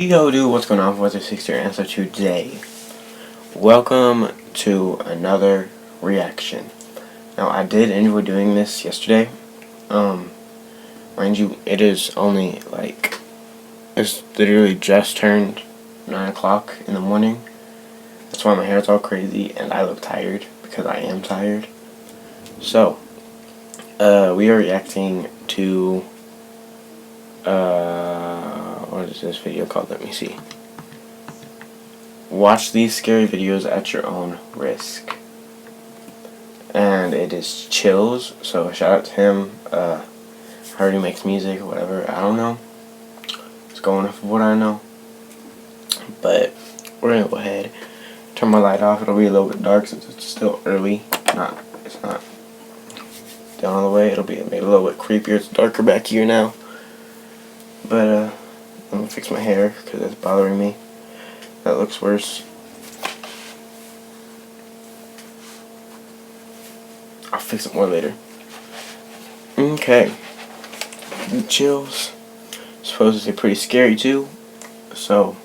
Yo dude, what's going on? What's the 60 answer today? Welcome to another reaction. Now I did enjoy doing this yesterday. Mind you, it's literally just turned 9 o'clock in the morning. That's why my hair's all crazy and I look tired because I am tired. So, we are reacting to what is this video called? Let me see. Watch these scary videos at your own risk. And it is Chills, so shout out to him. I heard he makes music or whatever. I don't know. It's going off of what I know. But we're gonna go ahead, turn my light off. It'll be a little bit dark since it's still early. It's not down all the way. It'll be maybe a little bit creepier. It's darker back here now. But let me fix my hair because it's bothering me. That looks worse. I'll fix it more later. Okay. Chills. Supposedly pretty scary too. So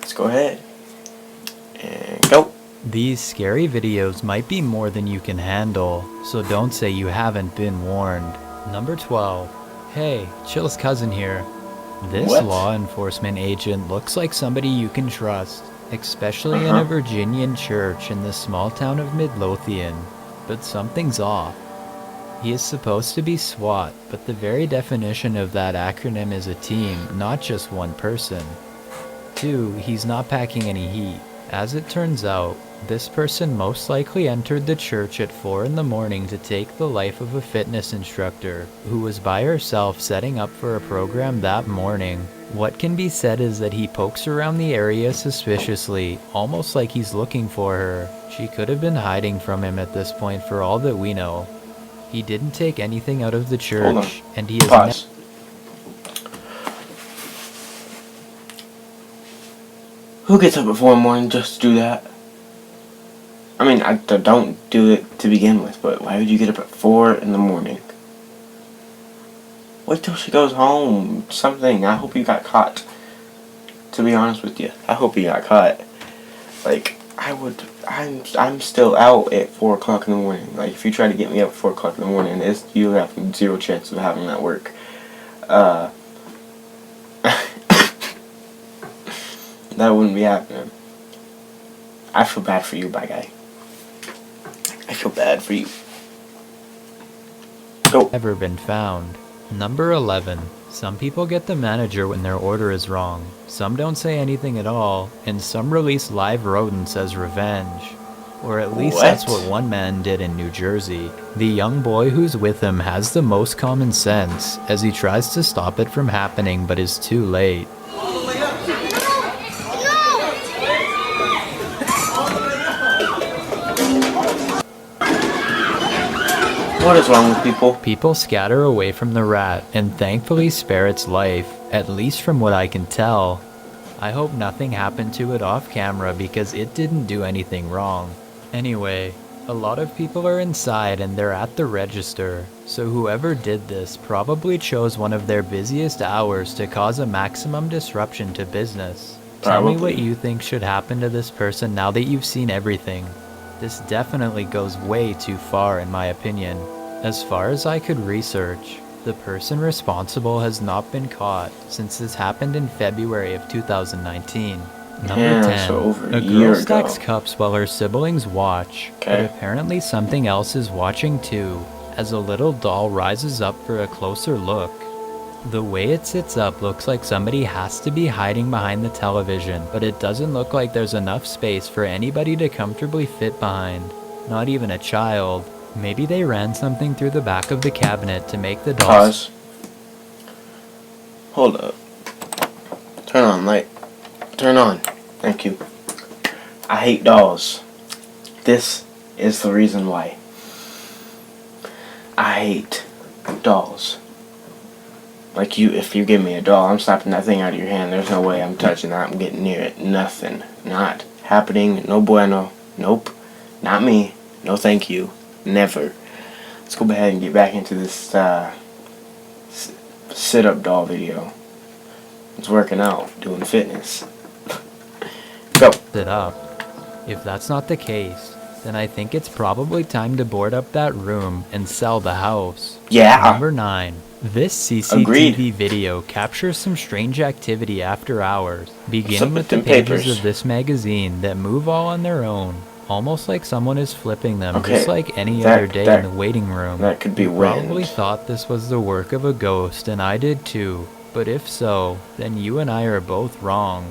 let's go ahead and go. These scary videos might be more than you can handle, so don't say you haven't been warned. Number 12. Hey, Chill's cousin here. This law enforcement agent looks like somebody you can trust, especially in a Virginian church in the small town of Midlothian. But something's off. He is supposed to be SWAT, but the very definition of that acronym is a team, not just one person. 2. He's not packing any heat. As it turns out, this person most likely entered the church at 4 in the morning to take the life of a fitness instructor who was by herself setting up for a program that morning. What can be said is that he pokes around the area suspiciously, almost like he's looking for her. She could have been hiding from him at this point for all that we know. He didn't take anything out of the church, and he is Pause. Who gets up at 4 in the morning just to do that? I mean, I don't do it to begin with, but why would you get up at 4 in the morning? Wait till she goes home. Something. I hope you got caught. To be honest with you, I hope you got caught. Like, I'm still out at 4 o'clock in the morning. Like, if you try to get me up at 4 o'clock in the morning, you have zero chance of having that work. That wouldn't be happening. I feel bad for you, bye guy. I feel bad for you. Go. Never been found. Number 11. Some people get the manager when their order is wrong. Some don't say anything at all, and some release live rodents as revenge. Or at least that's what one man did in New Jersey. The young boy who's with him has the most common sense, as he tries to stop it from happening but is too late. What is wrong with people? People scatter away from the rat and thankfully spare its life, at least from what I can tell. I hope nothing happened to it off camera because it didn't do anything wrong. Anyway, a lot of people are inside and they're at the register, so whoever did this probably chose one of their busiest hours to cause a maximum disruption to business. Tell me what you think should happen to this person now that you've seen everything. This definitely goes way too far in my opinion. As far as I could research, the person responsible has not been caught since this happened in February of 2019. Number 10. So over A girl stacks cups while her siblings watch, but apparently something else is watching too, as a little doll rises up for a closer look. The way it sits up looks like somebody has to be hiding behind the television, but it doesn't look like there's enough space for anybody to comfortably fit behind. Not even a child. Maybe they ran something through the back of the cabinet to make the dolls. Pause. Hold up. Turn on light. Turn on. Thank you. I hate dolls. This is the reason why. I hate dolls. Like if you give me a doll, I'm slapping that thing out of your hand. There's no way I'm touching that. I'm getting near it. Nothing. Not happening. No bueno. Nope. Not me. No thank you. Never. Let's go ahead and get back into this sit-up doll video. was working out, doing fitness. Go. It up. If that's not the case, then I think it's probably time to board up that room and sell the house. Yeah. Number 9. This CCTV Agreed. video captures some strange activity after hours, What's up beginning with with the them pages papers? of this magazine that move all on their own, almost like someone is flipping them, Okay, just like any that- other day that- in the waiting room. that could be You probably wind. thought this was the work of a ghost, and I did too, but if so, then you and I are both wrong.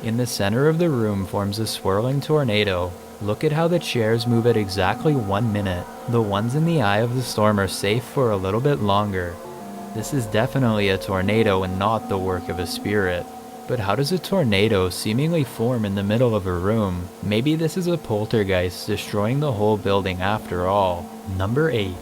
In the center of the room forms a swirling tornado. Look at how the chairs move at exactly 1 minute. The ones in the eye of the storm are safe for a little bit longer. This is definitely a tornado and not the work of a spirit. But how does a tornado seemingly form in the middle of a room? Maybe this is a poltergeist destroying the whole building after all. Number 8.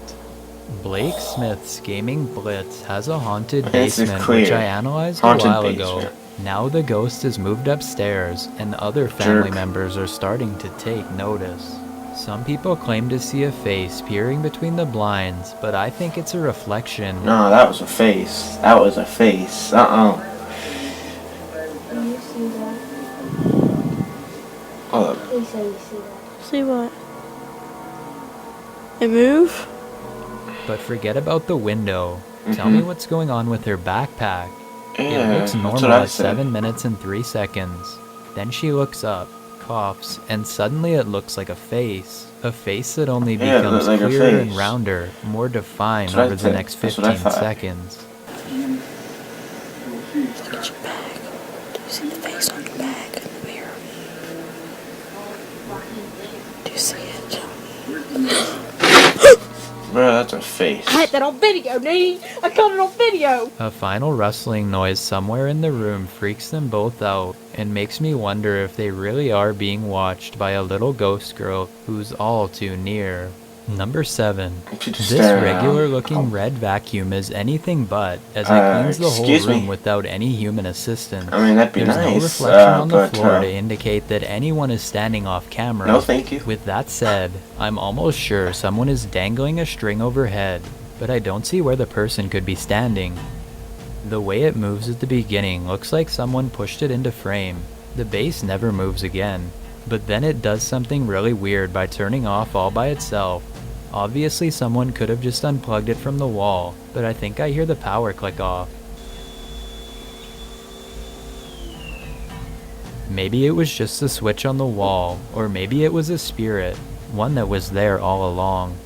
Blake Smith's Gaming Blitz has a haunted This is basement, clear. which I analyzed Haunted a while ago. basement. Now the ghost has moved upstairs, and other family Jerk. members are starting to take notice. Some people claim to see a face peering between the blinds, but I think it's a reflection. No, that was a face. That was a face. Uh-uh. Can you see that? Hold up. Please say you see that. See what? It move? But forget about the window. Tell Mhm. me what's going on with her backpack. Yeah, It looks that's normal what I at said. 7 minutes and 3 seconds. Then she looks up, coughs, and suddenly it looks like a face. A face that only Yeah, it becomes looked like a clearer and face. rounder, more defined That's what I over the said. next That's what I 15 thought. seconds. Look at your bag. Do you see the face on your bag in the mirror? Do you see it? Bro, that's a face. I had that on video, Nene. I caught it on video. A final rustling noise somewhere in the room freaks them both out and makes me wonder if they really are being watched by a little ghost girl who's all too near. Number 7. She just This staring regular around. looking red vacuum is anything but, as it cleans the whole excuse me? room without any human assistance. I mean, that'd be There's nice. no reflection on the but, floor to indicate that anyone is standing off camera. no, thank you. With that said, I'm almost sure someone is dangling a string overhead, but I don't see where the person could be standing. The way it moves at the beginning looks like someone pushed it into frame. The base never moves again, but then it does something really weird by turning off all by itself. Obviously someone could have just unplugged it from the wall, but I think I hear the power click off. Maybe it was just a switch on the wall, or maybe it was a spirit, one that was there all along.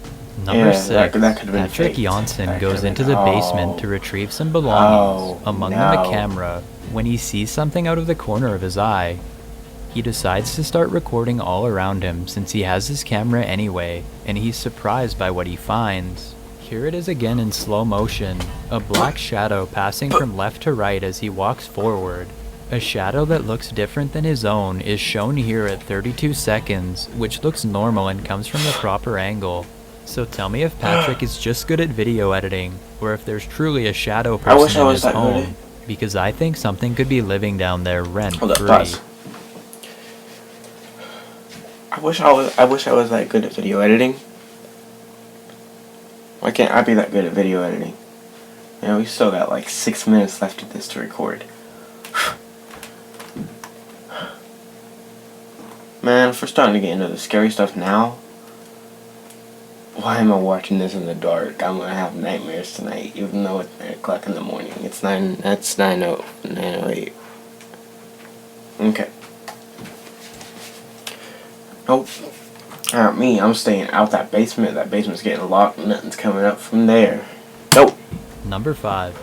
Number Yeah, 6, that could've been Patrick faked. Janssen That goes could've into been- the basement oh. to retrieve some belongings, Oh, among them a no. camera, when he sees something out of the corner of his eye. He decides to start recording all around him since he has his camera anyway, and he's surprised by what he finds. Here it is again in slow motion, a black shadow passing from left to right as he walks forward. A shadow that looks different than his own is shown here at 32 seconds, which looks normal and comes from the proper angle. So tell me if Patrick is just good at video editing, or if there's truly a shadow I wish person I in was his that good home, at- because I think something could be living down there rent Hold up, free. pause. I wish I was that good at video editing. Why can't I be that good at video editing? You know, we still got like 6 minutes left of this to record. Man, if we're starting to get into the scary stuff now, why am I watching this in the dark? I'm gonna have nightmares tonight, even though it's 9 o'clock in the morning. It's 9:08. Okay. Nope. Not me. I'm staying out that basement. That basement's getting locked. Nothing's coming up from there. Nope. Number 5.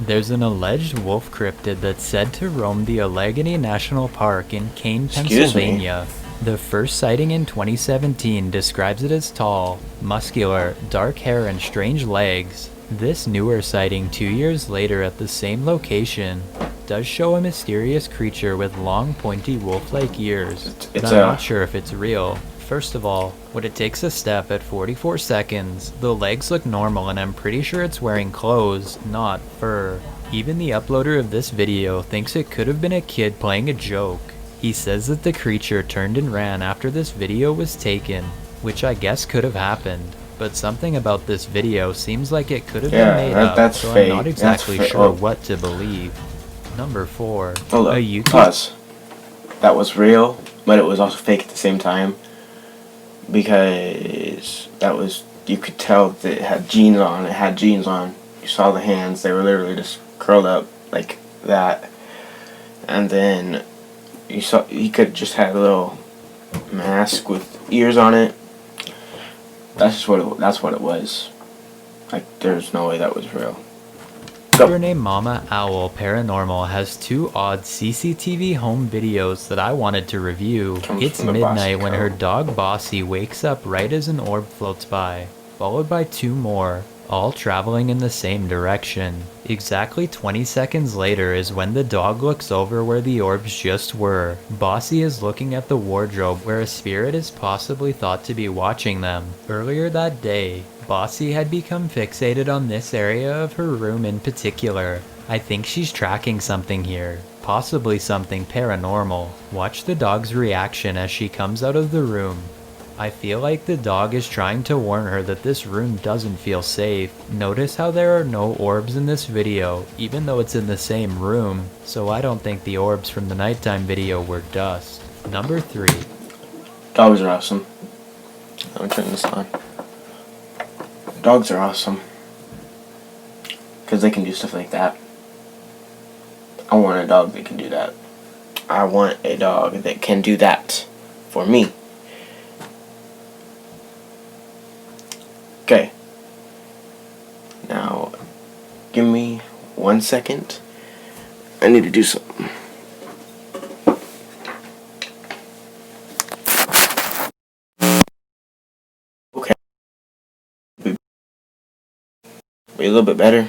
There's an alleged wolf cryptid that's said to roam the Allegheny National Park in Kane, Excuse me? Pennsylvania. The first sighting in 2017 describes it as tall, muscular, dark hair, and strange legs. This newer sighting 2 years later at the same location does show a mysterious creature with long, pointy wolf-like ears, but It's I'm a- not sure if it's real. First of all, when it takes a step at 44 seconds, the legs look normal and I'm pretty sure it's wearing clothes, not fur. Even the uploader of this video thinks it could have been a kid playing a joke. He says that the creature turned and ran after this video was taken, which I guess could have happened. But something about this video seems like it could have Yeah, been made that- up, that's so fake. I'm not That's exactly fake. sure Oh. what to believe. Number 4. Hold up. A YouTube Pause. That was real, but it was also fake at the same time. Because that was, you could tell that it had jeans on. It had jeans on. You saw the hands. They were literally just curled up like that. And then you saw, he could just had a little mask with ears on it. That's what it was. Like, there's no way that was real. YouTuber named Mama Owl Paranormal has 2 odd CCTV home videos that I wanted to review. Comes It's from the midnight when Bossy her Co. dog Bossy wakes up right as an orb floats by, followed by 2 more, all traveling in the same direction. Exactly 20 seconds later is when the dog looks over where the orbs just were. Bossy is looking at the wardrobe where a spirit is possibly thought to be watching them. Earlier that day, Bossy had become fixated on this area of her room in particular. I think she's tracking something here, possibly something paranormal. Watch the dog's reaction as she comes out of the room. I feel like the dog is trying to warn her that this room doesn't feel safe. Notice how there are no orbs in this video, even though it's in the same room, so I don't think the orbs from the nighttime video were dust. Number 3. Dogs are awesome. Let me turn this on. Dogs are awesome. Because they can do stuff like that. I want a dog that can do that. I want a dog that can do that for me. Okay. Now, give me 1 second. I need to do something. Okay. Be a little bit better.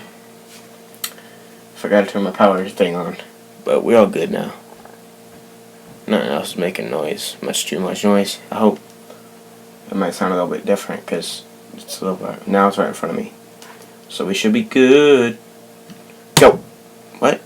Forgot to turn my power thing on. But we're all good now. Nothing else is making noise. Much too much noise. I hope it might sound a little bit different because it's a little bit. Now it's right in front of me. So we should be good. Go. What?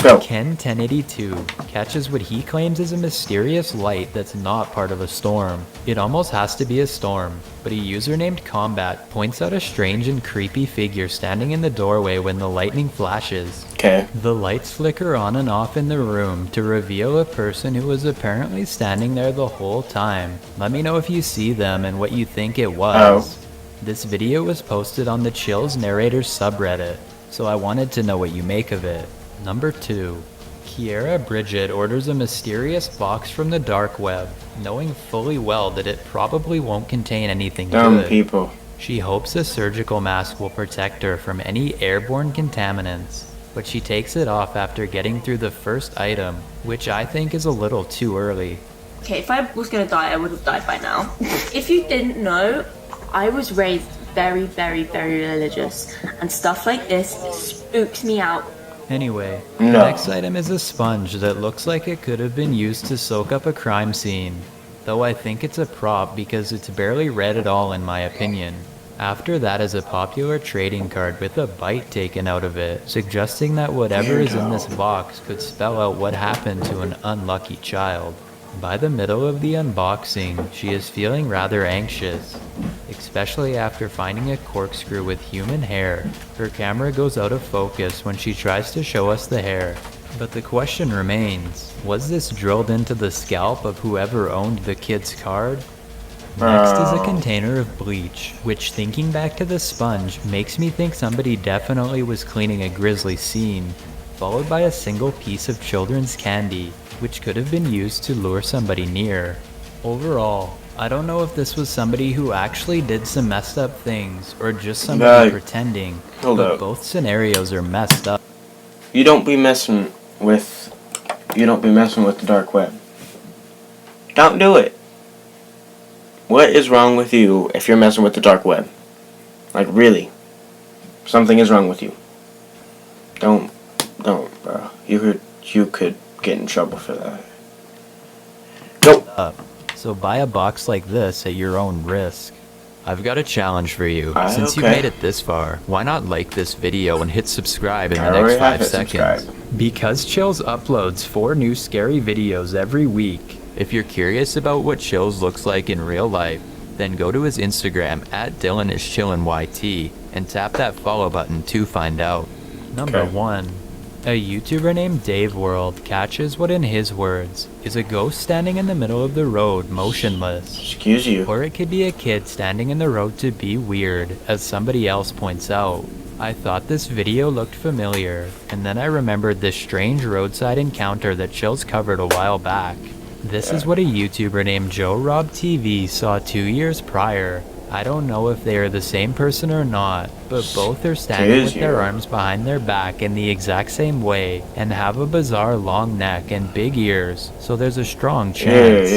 Go. Ken 1082 catches what he claims is a mysterious light that's not part of a storm. It almost has to be a storm, but a user named Combat points out a strange and creepy figure standing in the doorway when the lightning flashes. Okay. The lights flicker on and off in the room to reveal a person who was apparently standing there the whole time. Let me know if you see them and what you think it was. This video was posted on the Chills Narrators subreddit, so I wanted to know what you make of it. Number 2. Kiera Bridget orders a mysterious box from the dark web, knowing fully well that it probably won't contain anything Dumb good. people. She hopes a surgical mask will protect her from any airborne contaminants, but she takes it off after getting through the first item, which I think is a little too early. Okay, if I was gonna die, I would have died by now. If you didn't know, I was raised very, very, very religious, and stuff like this spooks me out. Anyway, No. the next item is a sponge that looks like it could have been used to soak up a crime scene, though I think it's a prop because it's barely red at all in my opinion. After that is a popular trading card with a bite taken out of it, suggesting that whatever is in this box could spell out what happened to an unlucky child. By the middle of the unboxing, she is feeling rather anxious, especially after finding a corkscrew with human hair. Her camera goes out of focus when she tries to show us the hair. But the question remains, was this drilled into the scalp of whoever owned the kid's card? Next is a container of bleach, which thinking back to the sponge makes me think somebody definitely was cleaning a grisly scene, followed by a single piece of children's candy, which could have been used to lure somebody near. Overall, I don't know if this was somebody who actually did some messed up things or just somebody pretending, Hold but up. both scenarios are messed up. You don't be messing with the dark web. Don't do it. What is wrong with you if you're messing with the dark web? Like, really. Something is wrong with you. Don't, bro. You could get in trouble for that. Go. So buy a box like this at your own risk. I've got a challenge for you. Since you okay. made it this far, why not like this video and hit subscribe in I the next already have 5 hit seconds? subscribe. Because Chills uploads 4 new scary videos every week. If you're curious about what Chills looks like in real life, then go to his Instagram at DylanIsChillinYT and tap that follow button to find out. Number Okay. 1. A YouTuber named Dave World catches what in his words is a ghost standing in the middle of the road motionless. Excuse you. Or it could be a kid standing in the road to be weird, as somebody else points out. I thought this video looked familiar, and then I remembered this strange roadside encounter that Chills covered a while back. This is what a YouTuber named Joe Rob TV saw 2 years prior. I don't know if they are the same person or not, but both are standing with their arms behind their back in the exact same way and have a bizarre long neck and big ears, so there's a strong chance.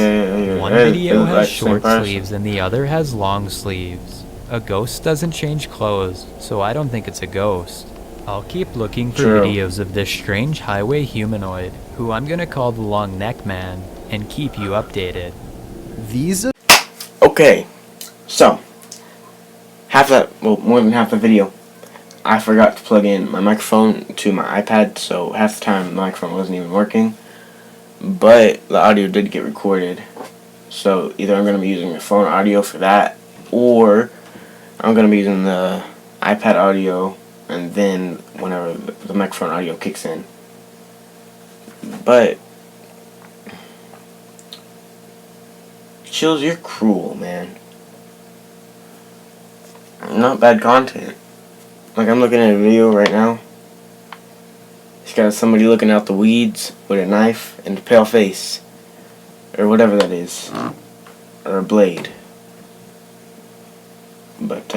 One video has short sleeves and the other has long sleeves. A ghost doesn't change clothes, so I don't think it's a ghost. I'll keep looking for videos of this strange highway humanoid, who I'm gonna call the Long Neck Man, and keep you updated. Okay, so more than half the video, I forgot to plug in my microphone to my iPad, so half the time the microphone wasn't even working. But the audio did get recorded, so either I'm going to be using the phone audio for that, or I'm going to be using the iPad audio, and then whenever the microphone audio kicks in. But Chills, you're cruel, man. Not bad content. Like, I'm looking at a video right now. It's got somebody looking out the weeds with a knife and a pale face. Or whatever that is. Or a blade. But,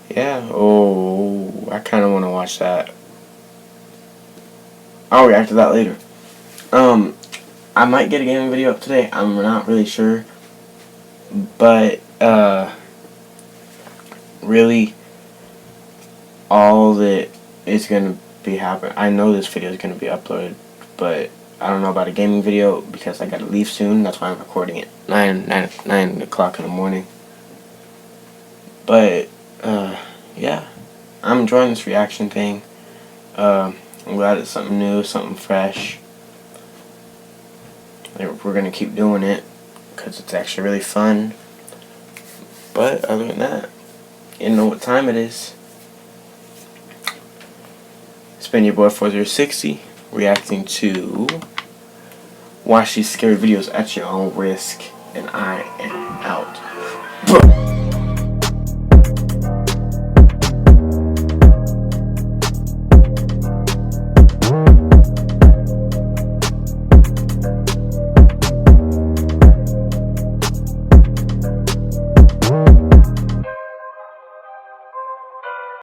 yeah. Oh, I kind of want to watch that. I'll react to that later. I might get a gaming video up today. I'm not really sure. But, really, all that is going to be happening. I know this video is going to be uploaded, but I don't know about a gaming video because I got to leave soon. That's why I'm recording it 9 o'clock in the morning. But, yeah, I'm enjoying this reaction thing. I'm glad it's something new, something fresh. We're going to keep doing it because it's actually really fun. But other than that, you know what time it is. It's been your boy 4060 reacting to Watch These Scary Videos at Your Own Risk, and I am out.